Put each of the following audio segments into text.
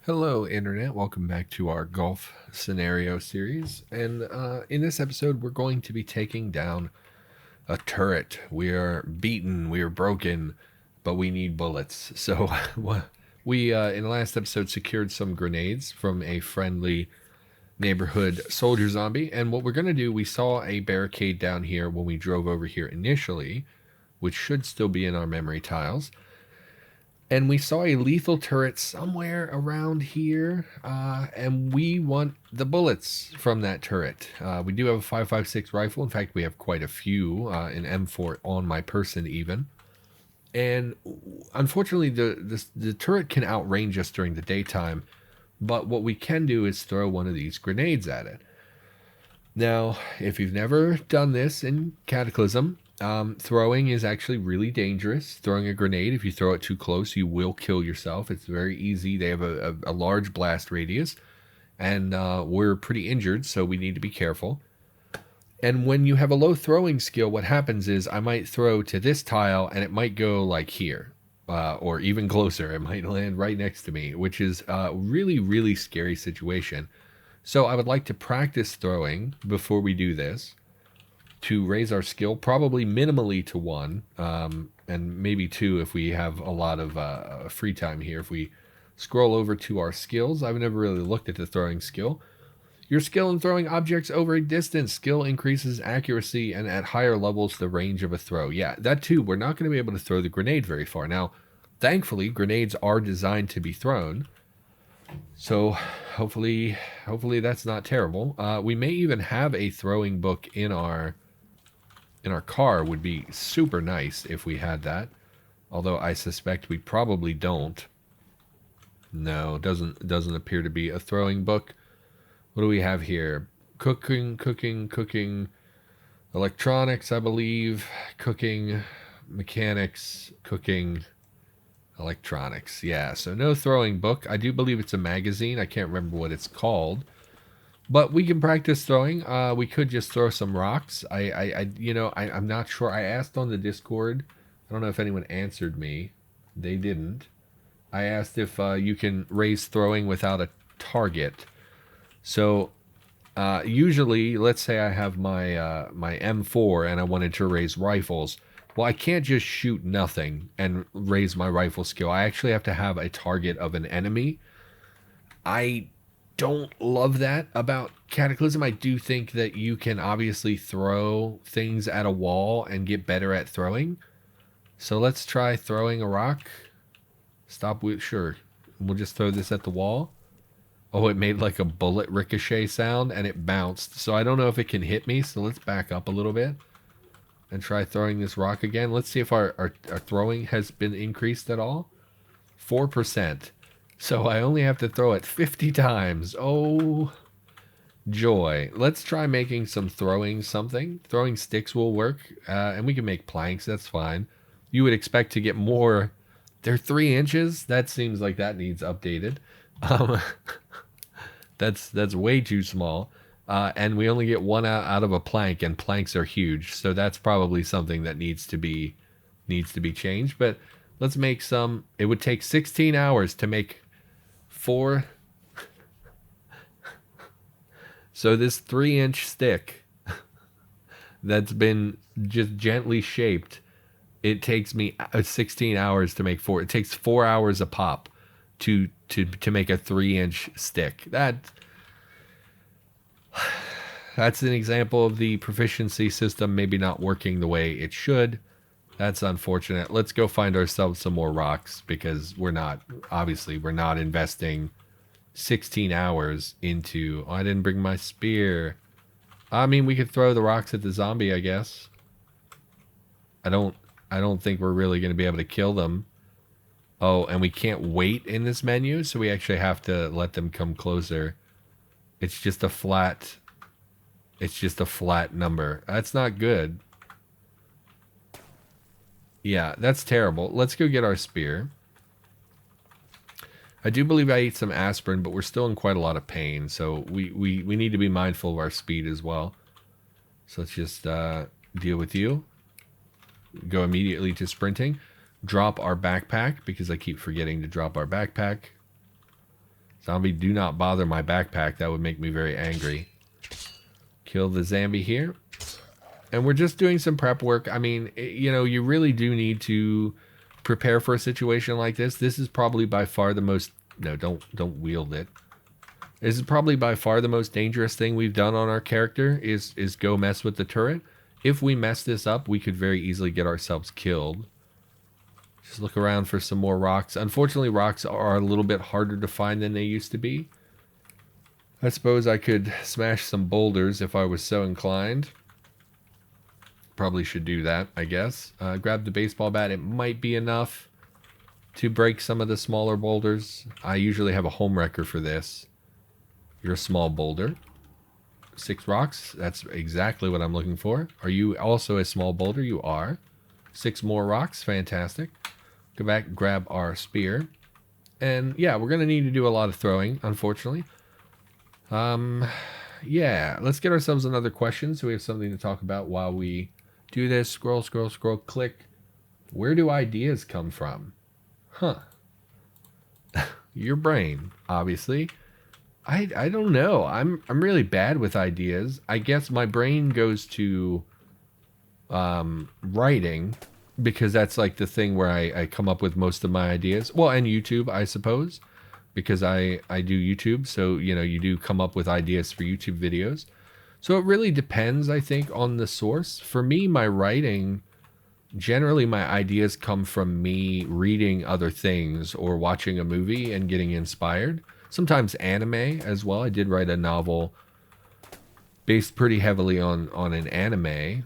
Hello, Internet. Welcome back to our golf scenario series. And in this episode, we're going to be taking down a turret. We are beaten, we are broken, but we need bullets. So we, in the last episode, secured some grenades from a friendly neighborhood soldier zombie. And what we're going to do, we saw a barricade down here when we drove over here initially, which should still be in our memory tiles. And we saw a lethal turret somewhere around here, and we want the bullets from that turret. We do have a 5.56 rifle. In fact, we have quite a few, an M4 on my person even. And unfortunately, the turret can outrange us during the daytime, but what we can do is throw one of these grenades at it. Now, if you've never done this in Cataclysm, throwing is actually really dangerous. Throwing a grenade, if you throw it too close, you will kill yourself. It's very easy. They have a large blast radius, and we're pretty injured, so we need to be careful. And when you have a low throwing skill, what happens is I might throw to this tile, and it might go like here, or even closer. It might land right next to me, which is a really, really scary situation. So I would like to practice throwing before we do this to raise our skill, probably minimally to 1, and maybe 2 if we have a lot of free time here. If we scroll over to our skills, I've never really looked at the throwing skill. Your skill in throwing objects over a distance. Skill increases accuracy and at higher levels the range of a throw. Yeah, that too. We're not going to be able to throw the grenade very far. Now, thankfully, grenades are designed to be thrown. So hopefully that's not terrible. We may even have a throwing book in our car. Would be super nice if we had that. Although I suspect we probably don't. No, doesn't appear to be a throwing book. What do we have here? Cooking, electronics, I believe, cooking, mechanics, cooking, electronics. Yeah, so no throwing book. I do believe it's a magazine. I can't remember what it's called. But we can practice throwing. We could just throw some rocks. I'm not sure. I asked on the Discord. I don't know if anyone answered me. They didn't. I asked if you can raise throwing without a target. So usually, let's say I have my my M4 and I wanted to raise rifles. Well, I can't just shoot nothing and raise my rifle skill. I actually have to have a target of an enemy. I don't love that about Cataclysm. I do think that you can obviously throw things at a wall and get better at throwing. So let's try throwing a rock. Sure. We'll just throw this at the wall. Oh, it made like a bullet ricochet sound and it bounced. So I don't know if it can hit me. So let's back up a little bit and try throwing this rock again. Let's see if our throwing has been increased at all. 4%. So I only have to throw it 50 times. Oh, joy. Let's try making some throwing something. Throwing sticks will work. And we can make planks. That's fine. You would expect to get more. They're 3 inches. That seems like that needs updated. That's way too small. And we only get 1 out of a plank, and planks are huge. So that's probably something that needs to be changed. But let's make some. It would take 16 hours to make 4. So this 3-inch stick that's been just gently shaped, it takes me 16 hours to make 4. It takes 4 hours a pop to make a 3-inch stick. That's an example of the proficiency system maybe not working the way it should. That's unfortunate. Let's go find ourselves some more rocks because we're not investing 16 hours into. Oh, I didn't bring my spear. I mean, we could throw the rocks at the zombie, I guess. I don't think we're really going to be able to kill them. Oh, and we can't wait in this menu, so we actually have to let them come closer. It's just a flat number. That's not good. Yeah, that's terrible. Let's go get our spear. I do believe I ate some aspirin, but we're still in quite a lot of pain, so we need to be mindful of our speed as well. So let's just deal with you. Go immediately to sprinting. Drop our backpack, because I keep forgetting to drop our backpack. Zombie, do not bother my backpack. That would make me very angry. Kill the zombie here. And we're just doing some prep work. I mean, you know, you really do need to prepare for a situation like this. This is probably by far the most... No, don't wield it. This is probably by far the most dangerous thing we've done on our character is go mess with the turret. If we mess this up, we could very easily get ourselves killed. Just look around for some more rocks. Unfortunately, rocks are a little bit harder to find than they used to be. I suppose I could smash some boulders if I was so inclined. Probably should do that, I guess. Grab the baseball bat. It might be enough to break some of the smaller boulders. I usually have a home wrecker for this. You're a small boulder. 6 rocks. That's exactly what I'm looking for. Are you also a small boulder? You are. 6 more rocks. Fantastic. Go back, grab our spear. And yeah, we're going to need to do a lot of throwing, unfortunately. Yeah, let's get ourselves another question so we have something to talk about while we do this. Scroll, scroll, scroll, click. Where do ideas come from? Huh. Your brain, obviously. I don't know. I'm really bad with ideas. I guess my brain goes to writing because that's like the thing where I come up with most of my ideas. Well, and YouTube, I suppose, because I do YouTube. So, you know, you do come up with ideas for YouTube videos. So it really depends, I think, on the source. For me, my writing, generally my ideas come from me reading other things or watching a movie and getting inspired. Sometimes anime as well. I did write a novel based pretty heavily on an anime.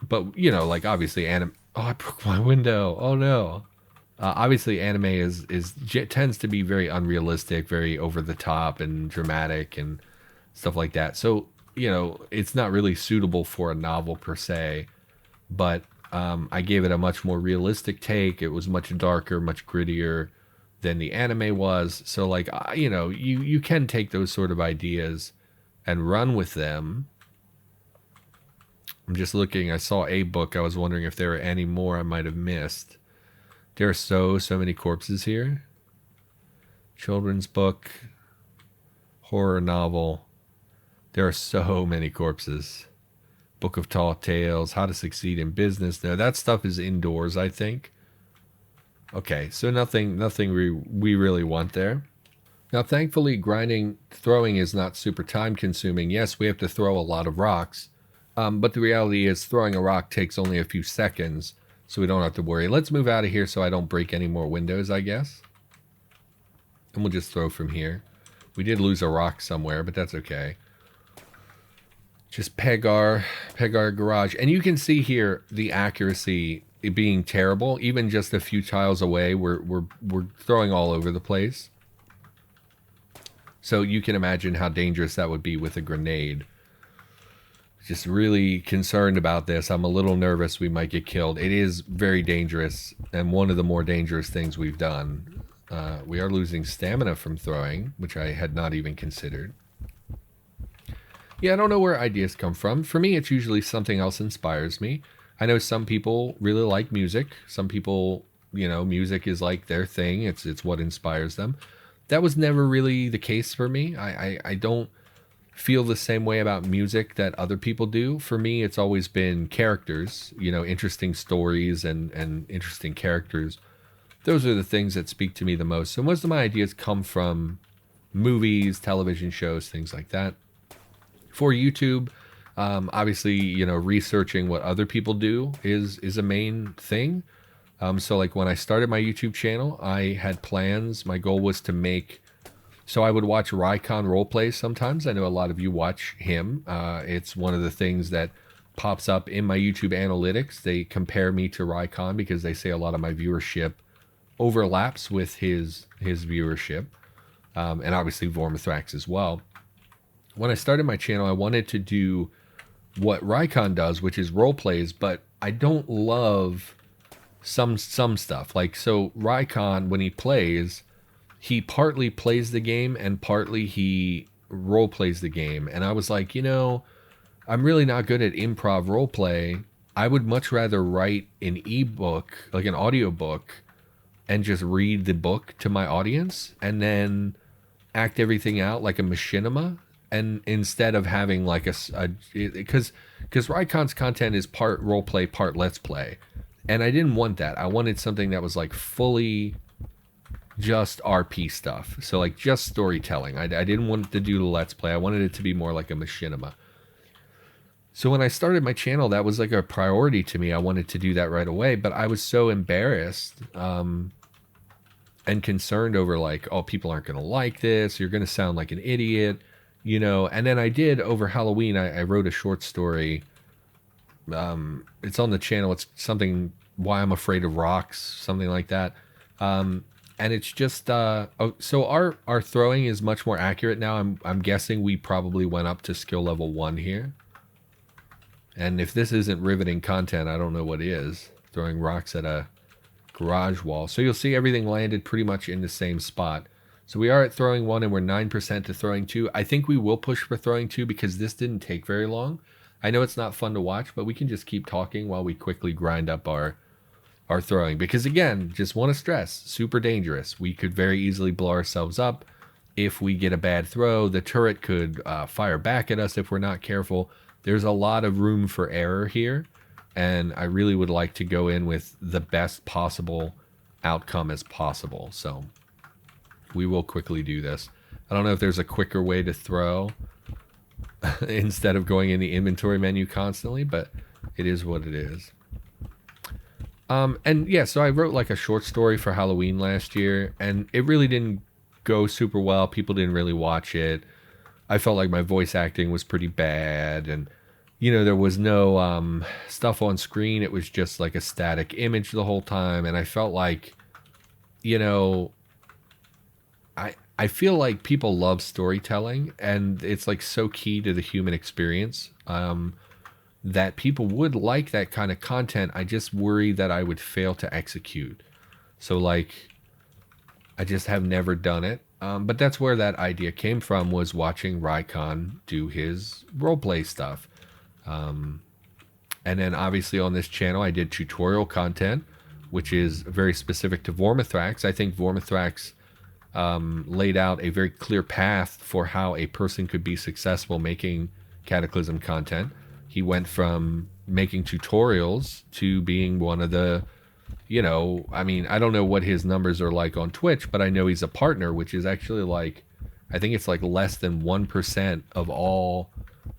But, you know, like obviously anime... Oh, I broke my window. Oh, no. Obviously anime tends to be very unrealistic, very over the top and dramatic and stuff like that. So, you know, it's not really suitable for a novel per se. But I gave it a much more realistic take. It was much darker, much grittier than the anime was. So like, you know, you can take those sort of ideas and run with them. I'm just looking. I saw a book. I was wondering if there were any more I might have missed. There are so many corpses here. Children's book, horror novel. There are so many corpses. Book of Tall Tales, How to Succeed in Business. Now that stuff is indoors, I think. Okay, so nothing we really want there. Now, thankfully, throwing is not super time consuming. Yes, we have to throw a lot of rocks, but the reality is throwing a rock takes only a few seconds, so we don't have to worry. Let's move out of here so I don't break any more windows, I guess. And we'll just throw from here. We did lose a rock somewhere, but that's okay. Just peg our garage. And you can see here the accuracy being terrible. Even just a few tiles away, we're throwing all over the place. So you can imagine how dangerous that would be with a grenade. Just really concerned about this. I'm a little nervous we might get killed. It is very dangerous, and one of the more dangerous things we've done. We are losing stamina from throwing, which I had not even considered. Yeah, I don't know where ideas come from. For me, it's usually something else inspires me. I know some people really like music. Some people, you know, music is like their thing. It's what inspires them. That was never really the case for me. I don't feel the same way about music that other people do. For me, it's always been characters, you know, interesting stories and interesting characters. Those are the things that speak to me the most. So most of my ideas come from movies, television shows, things like that. For YouTube, obviously, you know, researching what other people do is a main thing. So like when I started my YouTube channel, I had plans. My goal was to make... So I would watch Rycon roleplays sometimes. I know a lot of you watch him. It's one of the things that pops up in my YouTube analytics. They compare me to Rycon because they say a lot of my viewership overlaps with his viewership. And obviously Vormithrax as well. When I started my channel, I wanted to do what Rycon does, which is role plays, but I don't love some stuff. Like, so Rycon, when he plays, he partly plays the game and partly he role plays the game. And I was like, you know, I'm really not good at improv role play. I would much rather write an ebook, like an audiobook, and just read the book to my audience and then act everything out like a machinima, and instead of having like because Rycon's content is part role play, part let's play, and I didn't want that. I wanted something that was like fully just RP stuff, so like just storytelling. I didn't want to do the let's play. I wanted it to be more like a machinima. So when I started my channel, that was like a priority to me. I wanted to do that right away, but I was so embarrassed and concerned over like, oh, people aren't going to like this. You're going to sound like an idiot, you know. And then I did over Halloween. I wrote a short story. It's on the channel. It's something, Why I'm Afraid of Rocks, something like that. And it's just so our throwing is much more accurate now. I'm guessing we probably went up to skill level 1 here. And if this isn't riveting content, I don't know what is. Throwing rocks at a garage wall. So you'll see everything landed pretty much in the same spot. So we are at throwing 1 and we're 9% to throwing 2. I think we will push for throwing 2 because this didn't take very long. I know it's not fun to watch, but we can just keep talking while we quickly grind up our throwing. Because again, just want to stress, super dangerous. We could very easily blow ourselves up if we get a bad throw. The turret could fire back at us if we're not careful. There's a lot of room for error here, and I really would like to go in with the best possible outcome as possible. So we will quickly do this. I don't know if there's a quicker way to throw instead of going in the inventory menu constantly, but it is what it is. And yeah, so I wrote like a short story for Halloween last year, and it really didn't go super well. People didn't really watch it. I felt like my voice acting was pretty bad, and you know, there was no stuff on screen. It was just like a static image the whole time, and I felt like, you know, I feel like people love storytelling, and it's like so key to the human experience that people would like that kind of content. I just worry that I would fail to execute. So like, I just have never done it. But that's where that idea came from, was watching Rycon do his roleplay stuff. And then obviously on this channel, I did tutorial content, which is very specific to Vormithrax. I think Vormithrax laid out a very clear path for how a person could be successful making Cataclysm content. He went from making tutorials to being one of the, you know, I mean, I don't know what his numbers are like on Twitch, but I know he's a partner, which is actually like, I think it's like less than 1% of all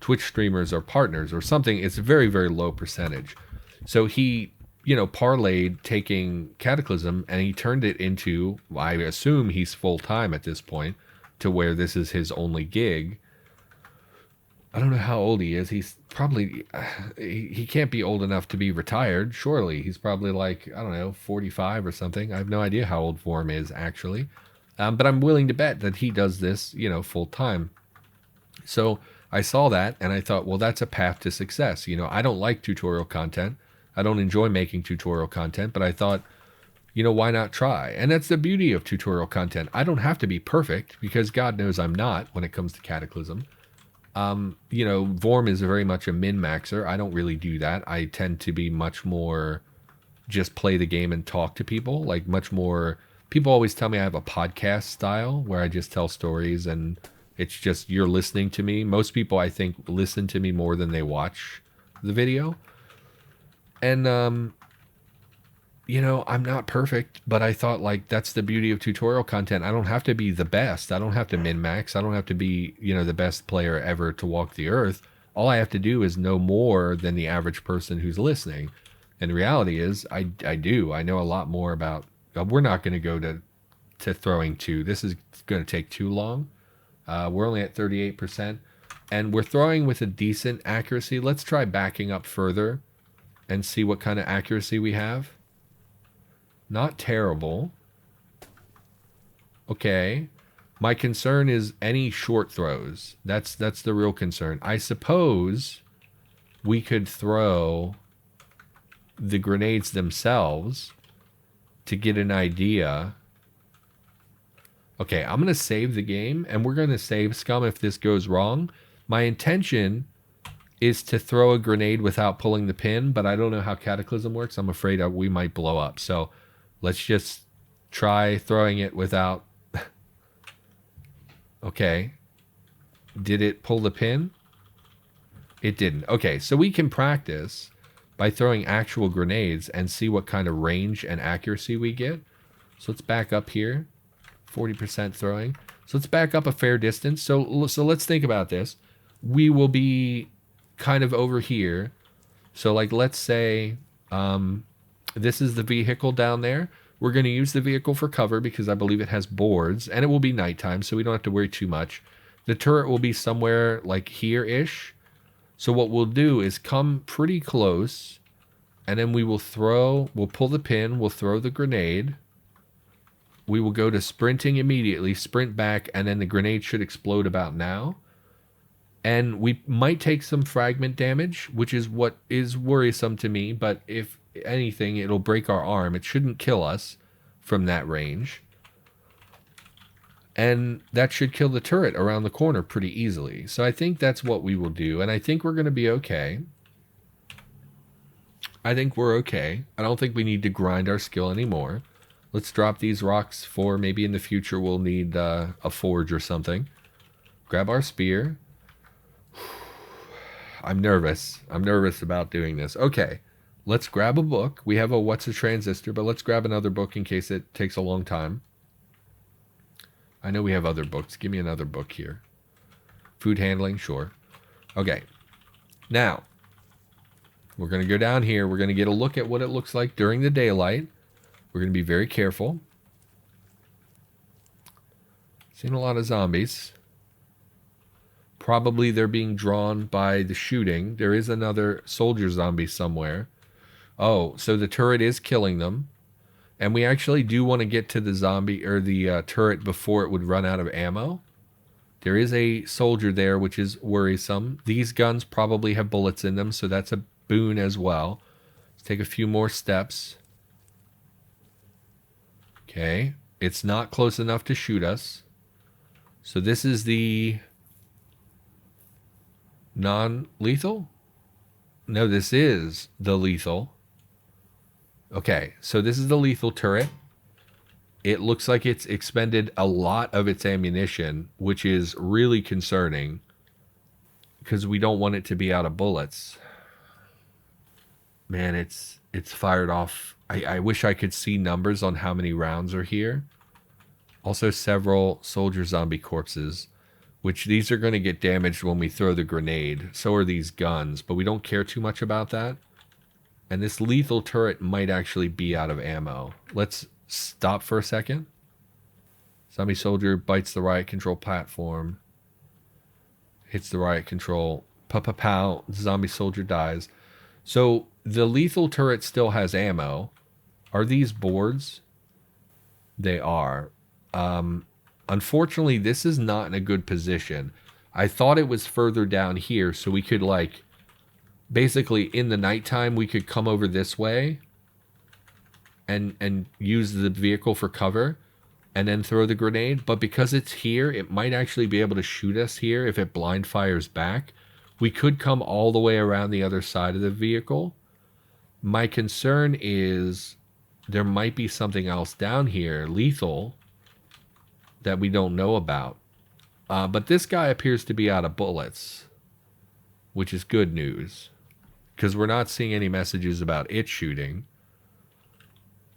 Twitch streamers are partners or something. It's a very, very low percentage. So he, you know, parlayed taking Cataclysm and he turned it into, I assume he's full-time at this point, to where this is his only gig. I don't know how old he is. He's probably, he can't be old enough to be retired, surely. He's probably like, I don't know, 45 or something. I have no idea how old Vorm is, actually. But I'm willing to bet that he does this, you know, full time. So I saw that and I thought, well, that's a path to success. You know, I don't like tutorial content. I don't enjoy making tutorial content, but I thought, you know, why not try? And that's the beauty of tutorial content. I don't have to be perfect, because God knows I'm not when it comes to Cataclysm. You know, Vorm is very much a min-maxer. I don't really do that. I tend to be much more just play the game and talk to people. Like much more, people always tell me I have a podcast style where I just tell stories and it's just you're listening to me. Most people, I think, listen to me more than they watch the video. And, you know, I'm not perfect, but I thought like that's the beauty of tutorial content. I don't have to be the best. I don't have to min-max. I don't have to be, you know, the best player ever to walk the earth. All I have to do is know more than the average person who's listening. And the reality is I do. I know a lot more about, we're not going to go to throwing 2. This is going to take too long. We're only at 38% and we're throwing with a decent accuracy. Let's try backing up further and see what kind of accuracy we have. Not terrible. Okay. My concern is any short throws. That's the real concern. I suppose we could throw the grenades themselves to get an idea. Okay, I'm going to save the game, and we're going to save scum if this goes wrong. My intention is to throw a grenade without pulling the pin, but I don't know how Cataclysm works. I'm afraid we might blow up. So let's just try throwing it without Okay. Did it pull the pin? It didn't. Okay, so we can practice by throwing actual grenades and see what kind of range and accuracy we get. So let's back up here. 40% throwing. So let's back up a fair distance. So let's think about this. We will be kind of over here. So like let's say this is the vehicle down there. We're going to use the vehicle for cover because I believe it has boards. And it will be nighttime, so we don't have to worry too much. The turret will be somewhere like here-ish. So what we'll do is come pretty close. And then we will we'll pull the pin. We'll throw the grenade. We will go to sprinting immediately, sprint back, and then the grenade should explode about now. And we might take some fragment damage, which is what is worrisome to me, but if anything, it'll break our arm. It shouldn't kill us from that range. And that should kill the turret around the corner pretty easily. So I think that's what we will do, and I think we're going to be okay. I think we're okay. I don't think we need to grind our skill anymore. Let's drop these rocks for maybe in the future we'll need a forge or something. Grab our spear. I'm nervous. I'm nervous about doing this. Okay, let's grab a book. We have a what's a transistor, but let's grab another book in case it takes a long time. I know we have other books. Give me another book here. Food handling, sure. Okay, now we're going to go down here. We're going to get a look at what it looks like during the daylight. We're going to be very careful. Seen a lot of zombies. Probably they're being drawn by the shooting. There is another soldier zombie somewhere. Oh, so the turret is killing them. And we actually do want to get to the zombie or the turret before it would run out of ammo. There is a soldier there, which is worrisome. These guns probably have bullets in them, so that's a boon as well. Let's take a few more steps. Okay, it's not close enough to shoot us. So this is the non-lethal? No, this is the lethal. Okay, so this is the lethal turret. It looks like it's expended a lot of its ammunition, which is really concerning because we don't want it to be out of bullets. Man, it's fired off. I wish I could see numbers on how many rounds are here. Also several soldier zombie corpses, which these are going to get damaged when we throw the grenade. So are these guns, but we don't care too much about that. And this lethal turret might actually be out of ammo. Let's stop for a second. Zombie soldier bites the riot control platform. Hits the riot control. Pow. Zombie soldier dies. So the lethal turret still has ammo. Are these boards? They are. Unfortunately, this is not in a good position. I thought it was further down here, so we could like, basically in the nighttime, we could come over this way and use the vehicle for cover and then throw the grenade. But because it's here, it might actually be able to shoot us here if it blind fires back. We could come all the way around the other side of the vehicle. My concern is there might be something else down here, lethal, that we don't know about. But this guy appears to be out of bullets, which is good news, because we're not seeing any messages about it shooting.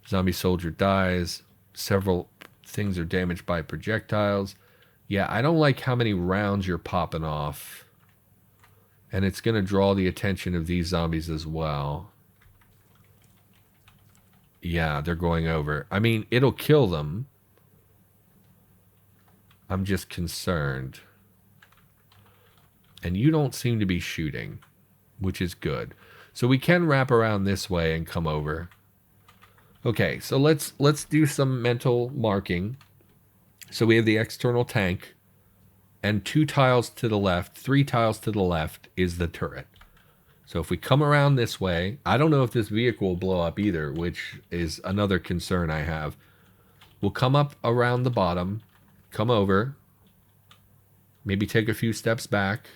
Zombie soldier dies. Several things are damaged by projectiles. Yeah, I don't like how many rounds you're popping off. And it's going to draw the attention of these zombies as well. Yeah, they're going over. I mean, it'll kill them. I'm just concerned. And you don't seem to be shooting, which is good. So we can wrap around this way and come over. Okay, so let's do some mental marking. So we have the external tank. And 2 tiles to the left, 3 tiles to the left is the turret. So if we come around this way, I don't know if this vehicle will blow up either, which is another concern I have. We'll come up around the bottom, come over, maybe take a few steps back.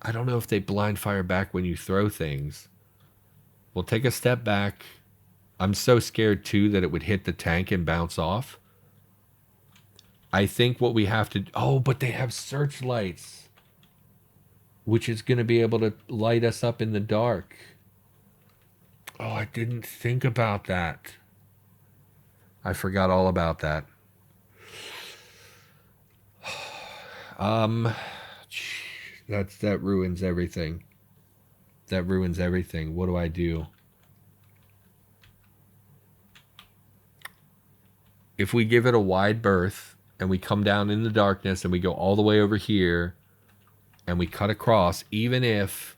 I don't know if they blind fire back when you throw things. We'll take a step back. I'm so scared too that it would hit the tank and bounce off. I think what we have to... Oh, but they have searchlights, which is going to be able to light us up in the dark. Oh, I didn't think about that. I forgot all about that. That ruins everything. That ruins everything. What do I do? If we give it a wide berth and we come down in the darkness and we go all the way over here and we cut across, even if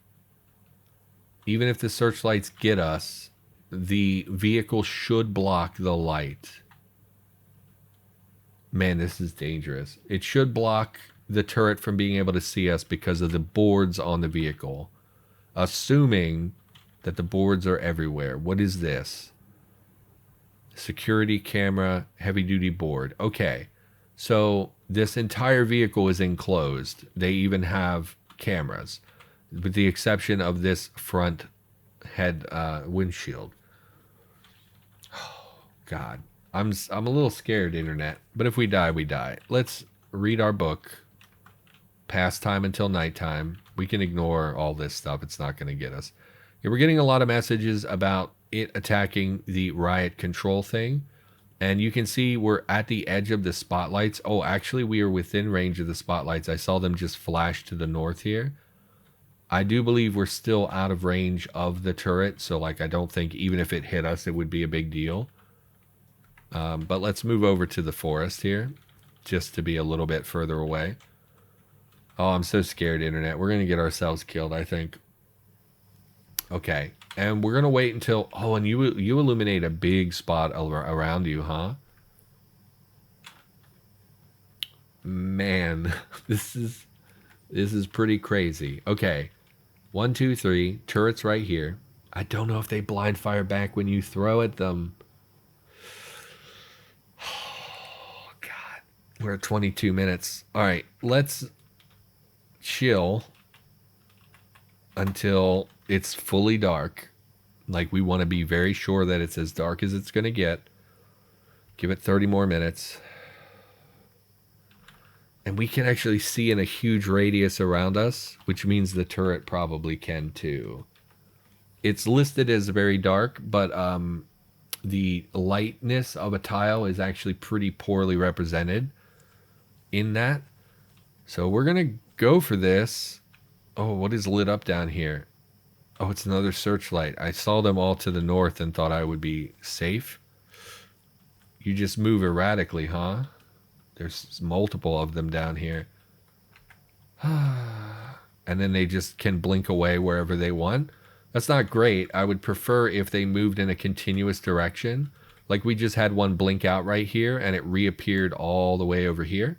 the searchlights get us, the vehicle should block the light. Man, this is dangerous. It should block the turret from being able to see us because of the boards on the vehicle. Assuming that the boards are everywhere. What is this? Security camera, heavy duty board. Okay. So this entire vehicle is enclosed. They even have cameras, with the exception of this front head windshield. Oh, God. I'm a little scared, internet. But if we die, we die. Let's read our book. Past time until nighttime. We can ignore all this stuff. It's not going to get us. Yeah, we're getting a lot of messages about it attacking the riot control thing. And you can see we're at the edge of the spotlights. Oh, actually, we are within range of the spotlights. I saw them just flash to the north here. I do believe we're still out of range of the turret. So, like, I don't think even if it hit us, it would be a big deal. But let's move over to the forest here, just to be a little bit further away. Oh, I'm so scared, internet. We're going to get ourselves killed, I think. Okay. And we're going to wait until... Oh, and you illuminate a big spot around you, huh? Man, this is pretty crazy. Okay. 1, 2, 3. Turrets right here. I don't know if they blind fire back when you throw at them. Oh, God. We're at 22 minutes. All right. Let's chill until it's fully dark. Like, we want to be very sure that it's as dark as it's going to get. Give it 30 more minutes. And we can actually see in a huge radius around us, which means the turret probably can too. It's listed as very dark, but the lightness of a tile is actually pretty poorly represented in that. So we're going to go for this. Oh, what is lit up down here? Oh, it's another searchlight. I saw them all to the north and thought I would be safe. You just move erratically, huh? There's multiple of them down here. And then they just can blink away wherever they want. That's not great. I would prefer if they moved in a continuous direction. Like we just had one blink out right here and it reappeared all the way over here.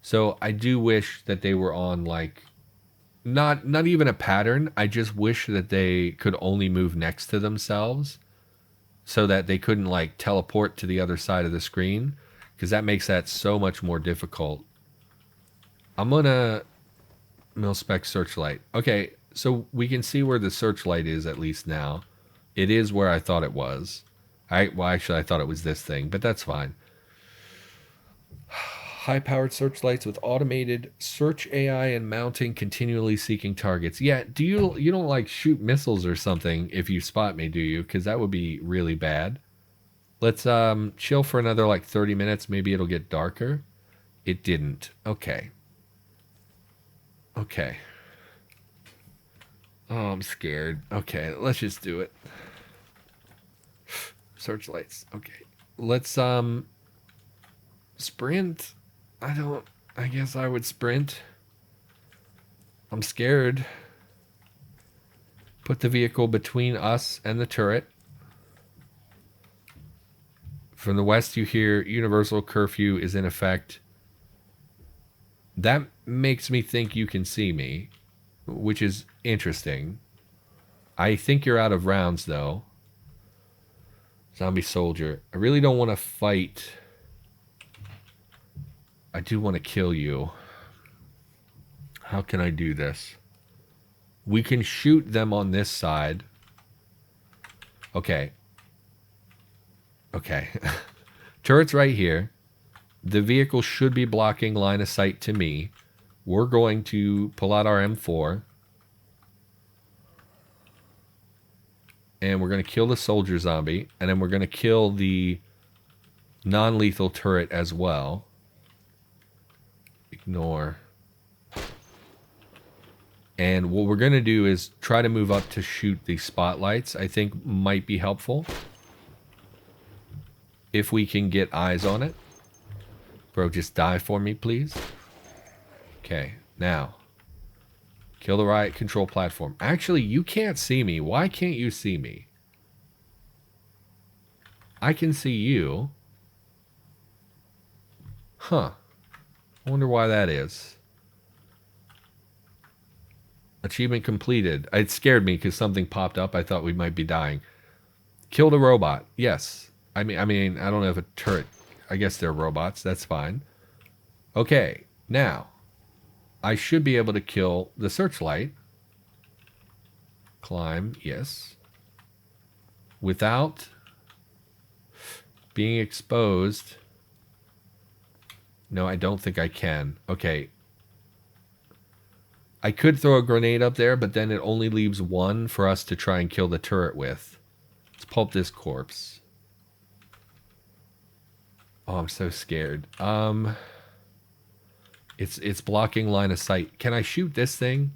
So I do wish that they were on like, not even a pattern. I just wish that they could only move next to themselves so that they couldn't like teleport to the other side of the screen. Because that makes that so much more difficult. I'm going to mil-spec searchlight. Okay, so we can see where the searchlight is at least now. It is where I thought it was. Well, actually, I thought it was this thing, but that's fine. High-powered searchlights with automated search AI and mounting, continually seeking targets. Yeah, you don't like shoot missiles or something if you spot me, do you? Because that would be really bad. Let's chill for another like 30 minutes. Maybe it'll get darker. It didn't. Okay. Okay. Oh, I'm scared. Okay, let's just do it. Searchlights. Okay. Let's sprint. I guess I would sprint. I'm scared. Put the vehicle between us and the turret. From the west, you hear universal curfew is in effect. That makes me think you can see me, which is interesting. I think you're out of rounds, though. Zombie soldier. I really don't want to fight. I do want to kill you. How can I do this? We can shoot them on this side. Okay. Okay. Turret's right here. The vehicle should be blocking line of sight to me. We're going to pull out our M4. And we're going to kill the soldier zombie. And then we're going to kill the non-lethal turret as well. Ignore. And what we're going to do is try to move up to shoot the spotlights. I think might be helpful. If we can get eyes on it. Bro, just die for me, please. Okay, now. Kill the riot control platform. Actually, you can't see me. Why can't you see me? I can see you. Huh. I wonder why that is. Achievement completed. It scared me because something popped up. I thought we might be dying. Killed a robot. Yes. I mean, I don't know if a turret... I guess they're robots. That's fine. Okay. Now, I should be able to kill the searchlight. Climb. Yes. Without being exposed. No, I don't think I can. Okay. I could throw a grenade up there, but then it only leaves one for us to try and kill the turret with. Let's pulp this corpse. Oh, I'm so scared. It's blocking line of sight. Can I shoot this thing?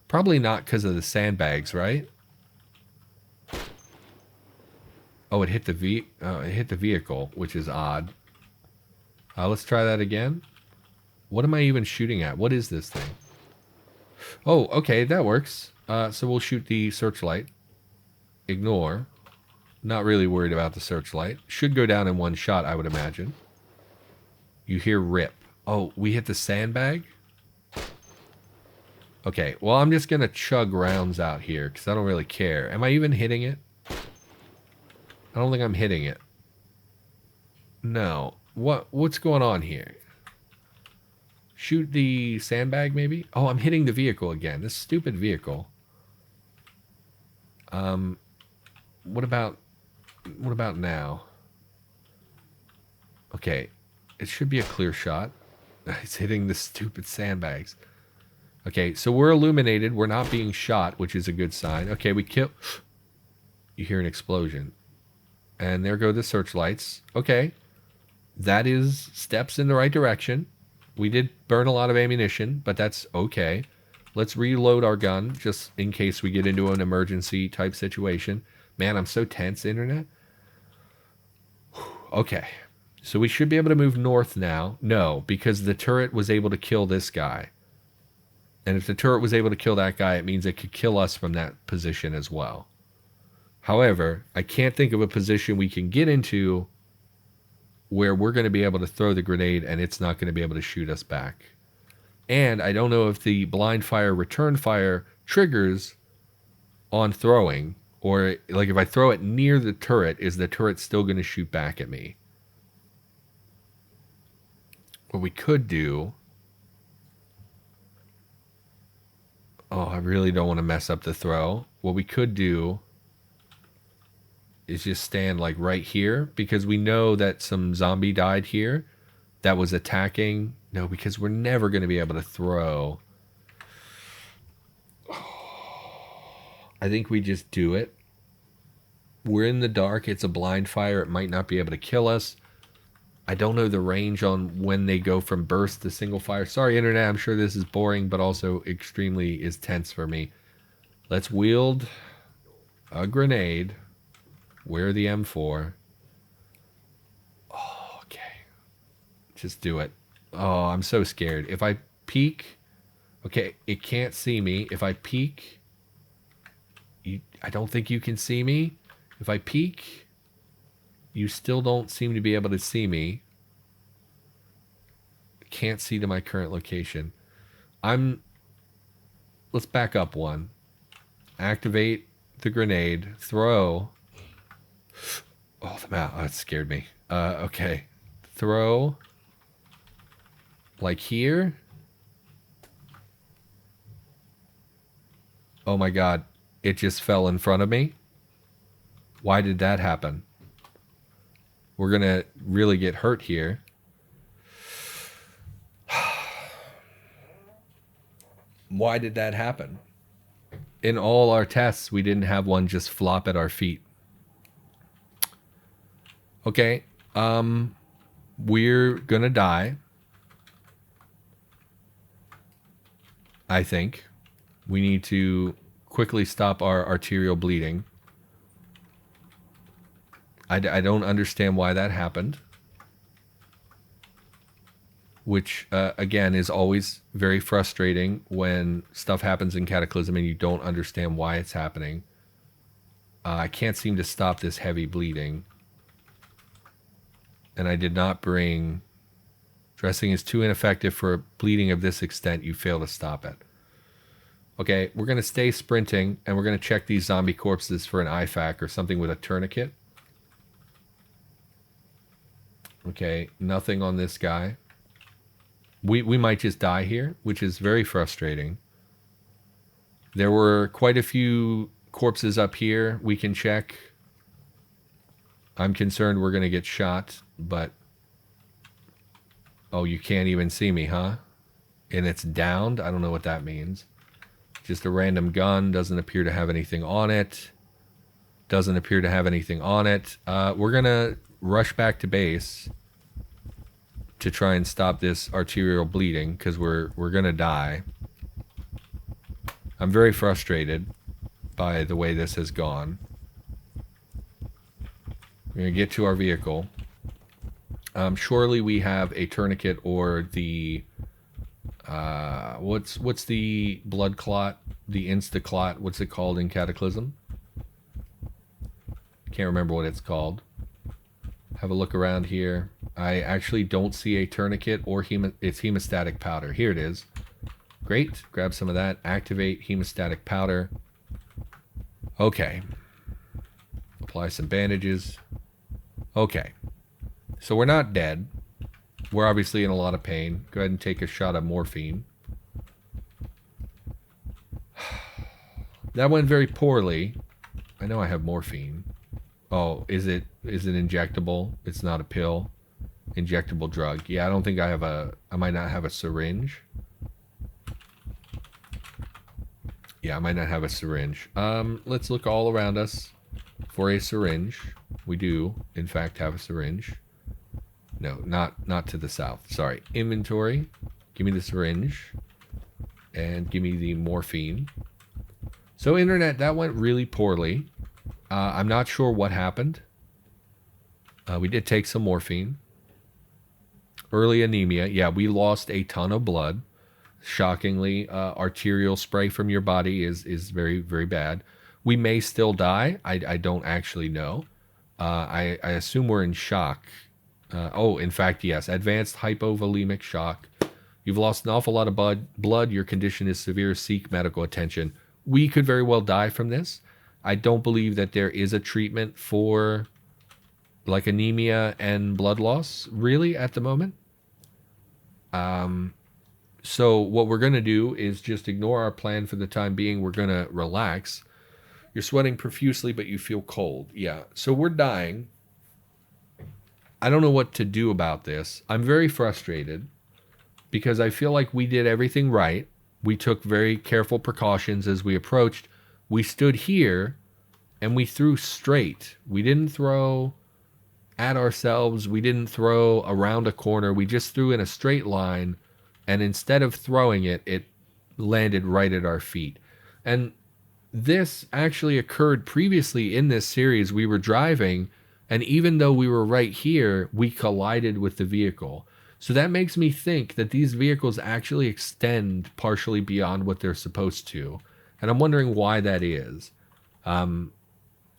Probably not because of the sandbags, right? Oh, it hit the vehicle, which is odd. Let's try that again. What am I even shooting at? What is this thing? Oh, okay, that works. So we'll shoot the searchlight. Ignore. Not really worried about the searchlight. Should go down in one shot, I would imagine. You hear rip. Oh, we hit the sandbag? Okay, well, I'm just going to chug rounds out here because I don't really care. Am I even hitting it? I don't think I'm hitting it. No. What's going on here? Shoot the sandbag, maybe? Oh, I'm hitting the vehicle again. This stupid vehicle. What about now? Okay. It should be a clear shot. It's hitting the stupid sandbags. Okay, so we're illuminated. We're not being shot, which is a good sign. Okay, we kill... You hear an explosion. And there go the searchlights. Okay. That is steps in the right direction. We did burn a lot of ammunition, but that's okay. Let's reload our gun, just in case we get into an emergency type situation. Man, I'm so tense, internet. Okay. So we should be able to move north now. No, because the turret was able to kill this guy. And if the turret was able to kill that guy, it means it could kill us from that position as well. However, I can't think of a position we can get into where we're going to be able to throw the grenade and it's not going to be able to shoot us back. And I don't know if the blind fire, return fire triggers on throwing, or like if I throw it near the turret, is the turret still going to shoot back at me? What we could do... Oh, I really don't want to mess up the throw. What we could do is just stand like right here, because we know that some zombie died here that was attacking. No, because we're never going to be able to throw. I think we just do it. We're in the dark. It's a blind fire. It might not be able to kill us. I don't know the range on when they go from burst to single fire. Sorry, internet. I'm sure this is boring, but also extremely is tense for me. Let's wield a grenade. Wear the M4. Oh, okay. Just do it. Oh, I'm so scared. If I peek... Okay, it can't see me. If I peek... I don't think you can see me. If I peek... You still don't seem to be able to see me. Can't see to my current location. Let's back up one. Activate the grenade. Throw. Oh, the mouse. Oh, that scared me. Okay. Throw. Like here. Oh my god. It just fell in front of me. Why did that happen? We're going to really get hurt here. Why did that happen? In all our tests, we didn't have one just flop at our feet. Okay, we're gonna die. I think we need to quickly stop our arterial bleeding. I don't understand why that happened. Which, again, is always very frustrating when stuff happens in Cataclysm and you don't understand why it's happening. I can't seem to stop this heavy bleeding. And I did not bring... Dressing is too ineffective for bleeding of this extent. You fail to stop it. Okay, we're going to stay sprinting, and we're going to check these zombie corpses for an IFAK or something with a tourniquet. Okay, nothing on this guy. We might just die here, which is very frustrating. There were quite a few corpses up here we can check. I'm concerned we're going to get shot, but... Oh, you can't even see me, huh? And it's downed? I don't know what that means. Just a random gun. Doesn't appear to have anything on it. Doesn't appear to have anything on it. We're going to rush back to base to try and stop this arterial bleeding, because we're going to die. I'm very frustrated by the way this has gone. We're going to get to our vehicle. Surely we have a tourniquet or the... what's the blood clot? The insta-clot? What's it called in Cataclysm? Can't remember what it's called. Have a look around here. I actually don't see a tourniquet or it's hemostatic powder. Here it is. Great. Grab some of that. Activate hemostatic powder. Okay. Apply some bandages. Okay. So we're not dead. We're obviously in a lot of pain. Go ahead and take a shot of morphine. That went very poorly. I know I have morphine. Oh, is it injectable? It's not a pill. Injectable drug. Yeah, I don't think I have I might not have a syringe. Yeah, I might not have a syringe. Let's look all around us for a syringe. We do, in fact, have a syringe. No, not to the south. Sorry. Inventory. Give me the syringe. And give me the morphine. So, internet, that went really poorly. I'm not sure what happened. We did take some morphine. Early anemia. Yeah, we lost a ton of blood. Shockingly, arterial spray from your body is very, very bad. We may still die. I don't actually know. I assume we're in shock. Oh, in fact, yes. Advanced hypovolemic shock. You've lost an awful lot of blood. Your condition is severe. Seek medical attention. We could very well die from this. I don't believe that there is a treatment for like anemia and blood loss, really, at the moment. So what we're going to do is just ignore our plan for the time being. We're going to relax. You're sweating profusely, but you feel cold. Yeah, so we're dying. I don't know what to do about this. I'm very frustrated because I feel like we did everything right. We took very careful precautions as we approached. We stood here and we threw straight. We didn't throw at ourselves. We didn't throw around a corner. We just threw in a straight line, and instead of throwing it, it landed right at our feet. And this actually occurred previously in this series. We were driving, and even though we were right here, we collided with the vehicle. So that makes me think that these vehicles actually extend partially beyond what they're supposed to. And I'm wondering why that is. And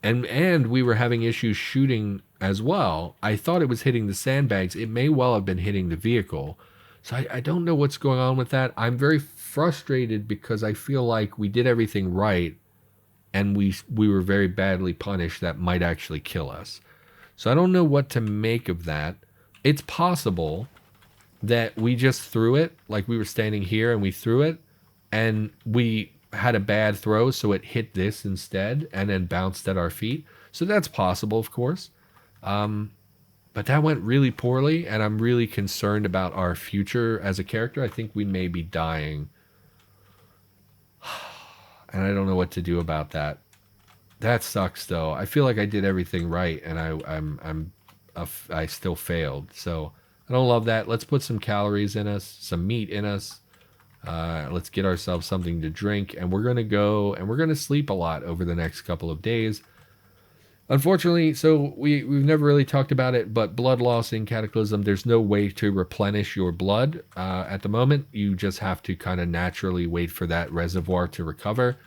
we were having issues shooting as well. I thought it was hitting the sandbags. It may well have been hitting the vehicle. So I don't know what's going on with that. I'm very frustrated because I feel like we did everything right and we were very badly punished. That might actually kill us. So I don't know what to make of that. It's possible that we just threw it, like we were standing here and we threw it, and we had a bad throw, so it hit this instead and then bounced at our feet. So that's possible, of course. But that went really poorly, and I'm really concerned about our future as a character. I think we may be dying and I don't know what to do about that. That sucks, though. I feel like I did everything right, and I still failed. So I don't love that. Let's put some calories in us, some meat in us. Let's get ourselves something to drink, and we're gonna go and we're gonna sleep a lot over the next couple of days. Unfortunately, so we've never really talked about it, but blood loss in Cataclysm, there's no way to replenish your blood at the moment. You just have to kind of naturally wait for that reservoir to recover,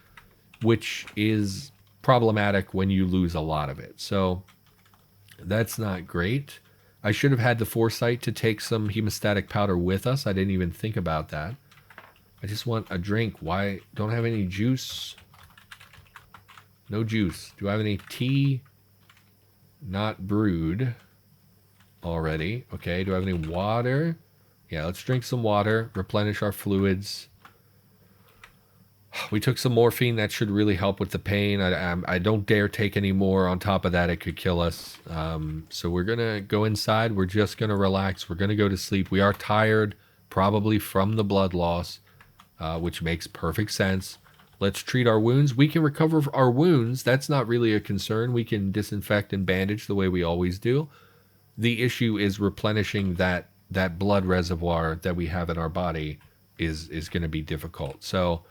which is problematic when you lose a lot of it. So that's not great. I should have had the foresight to take some hemostatic powder with us. I didn't even think about that. I just want a drink. Why don't I have any juice? No juice. Do I have any tea? Not brewed already. Okay, do I have any water? Yeah, let's drink some water, replenish our fluids. We took some morphine. That should really help with the pain. I don't dare take any more. On top of that, it could kill us. So we're going to go inside. We're just going to relax. We're going to go to sleep. We are tired, probably from the blood loss, which makes perfect sense. Let's treat our wounds. We can recover our wounds. That's not really a concern. We can disinfect and bandage the way we always do. The issue is replenishing that blood reservoir that we have in our body is going to be difficult. So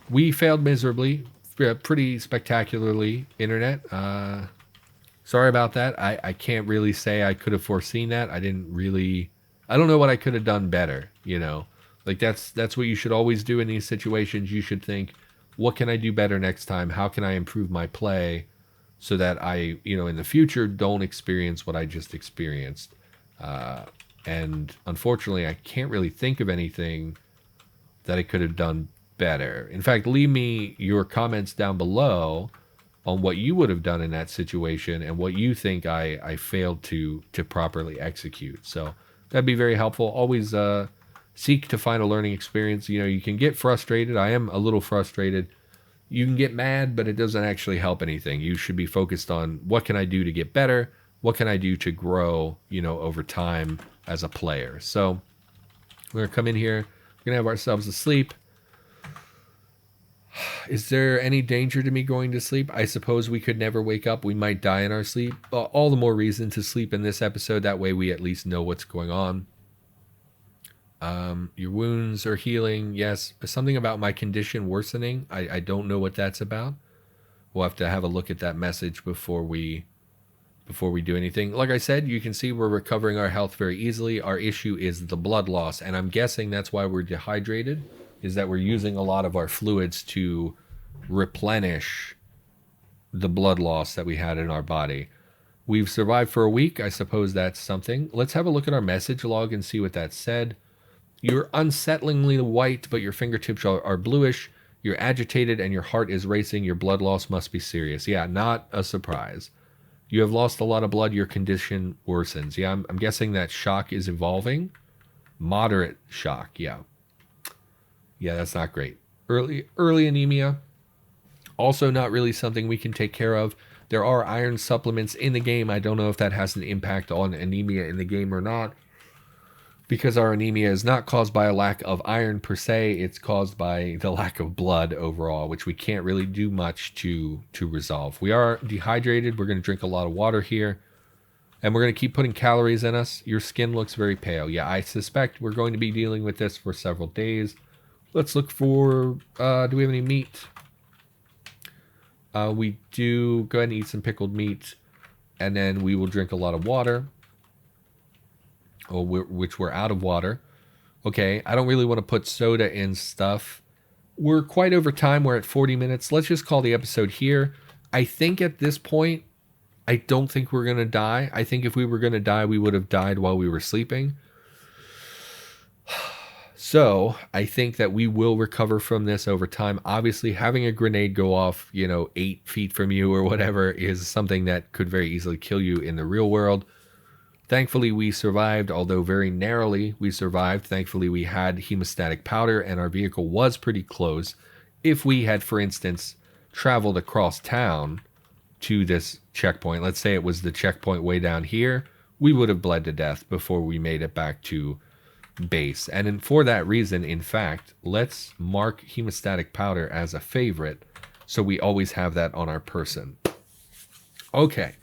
we failed miserably, pretty spectacularly, internet. Sorry about that. I can't really say I could have foreseen that. I don't know what I could have done better, you know. Like that's what you should always do in these situations. You should think, what can I do better next time? How can I improve my play so that I, in the future don't experience what I just experienced? And unfortunately, I can't really think of anything that I could have done better. In fact, leave me your comments down below on what you would have done in that situation and what you think I failed to properly execute. So that'd be very helpful. Always seek to find a learning experience. You can get frustrated. I am a little frustrated. You can get mad, but it doesn't actually help anything. You should be focused on what can I do to get better? What can I do to grow, over time as a player? So we're going to come in here. We're going to have ourselves a sleep. Is there any danger to me going to sleep? I suppose we could never wake up. We might die in our sleep. All the more reason to sleep in this episode. That way we at least know what's going on. Your wounds are healing. Yes. Something about my condition worsening. I don't know what that's about. We'll have to have a look at that message before we do anything. Like I said, you can see we're recovering our health very easily. Our issue is the blood loss. And I'm guessing that's why we're dehydrated, is that we're using a lot of our fluids to replenish the blood loss that we had in our body. We've survived for a week. I suppose that's something. Let's have a look at our message log and see what that said. You're unsettlingly white, but your fingertips are bluish. You're agitated and your heart is racing. Your blood loss must be serious. Yeah, not a surprise. You have lost a lot of blood. Your condition worsens. Yeah, I'm guessing that shock is evolving. Moderate shock, yeah. Yeah, that's not great. Early anemia, also not really something we can take care of. There are iron supplements in the game. I don't know if that has an impact on anemia in the game or not, because our anemia is not caused by a lack of iron per se. It's caused by the lack of blood overall, which we can't really do much to resolve. We are dehydrated. We're going to drink a lot of water here, and we're going to keep putting calories in us. Your skin looks very pale. Yeah, I suspect we're going to be dealing with this for several days. Let's look for, do we have any meat? We do. Go ahead and eat some pickled meat, and then we will drink a lot of water. Which we're out of water. Okay, I don't really want to put soda in stuff. We're quite over time. We're at 40 minutes. Let's just call the episode here. I think at this point, I don't think we're going to die. I think if we were going to die, we would have died while we were sleeping. So I think that we will recover from this over time. Obviously, having a grenade go off, 8 feet from you or whatever is something that could very easily kill you in the real world. Thankfully, we survived, although very narrowly we survived. Thankfully, we had hemostatic powder and our vehicle was pretty close. If we had, for instance, traveled across town to this checkpoint, let's say it was the checkpoint way down here, we would have bled to death before we made it back to base. And for that reason, in fact, let's mark hemostatic powder as a favorite so we always have that on our person. Okay,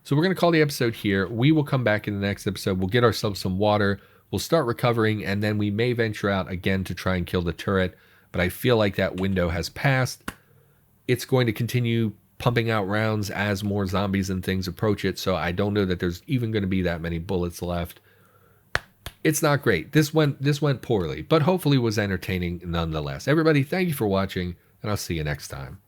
so we're going to call the episode here. We will come back in the next episode. We'll get ourselves some water. We'll start recovering, and then we may venture out again to try and kill the turret. But I feel like that window has passed. It's going to continue pumping out rounds as more zombies and things approach it, so I don't know that there's even going to be that many bullets left. It's not great. This went poorly, but hopefully was entertaining nonetheless. Everybody, thank you for watching, and I'll see you next time.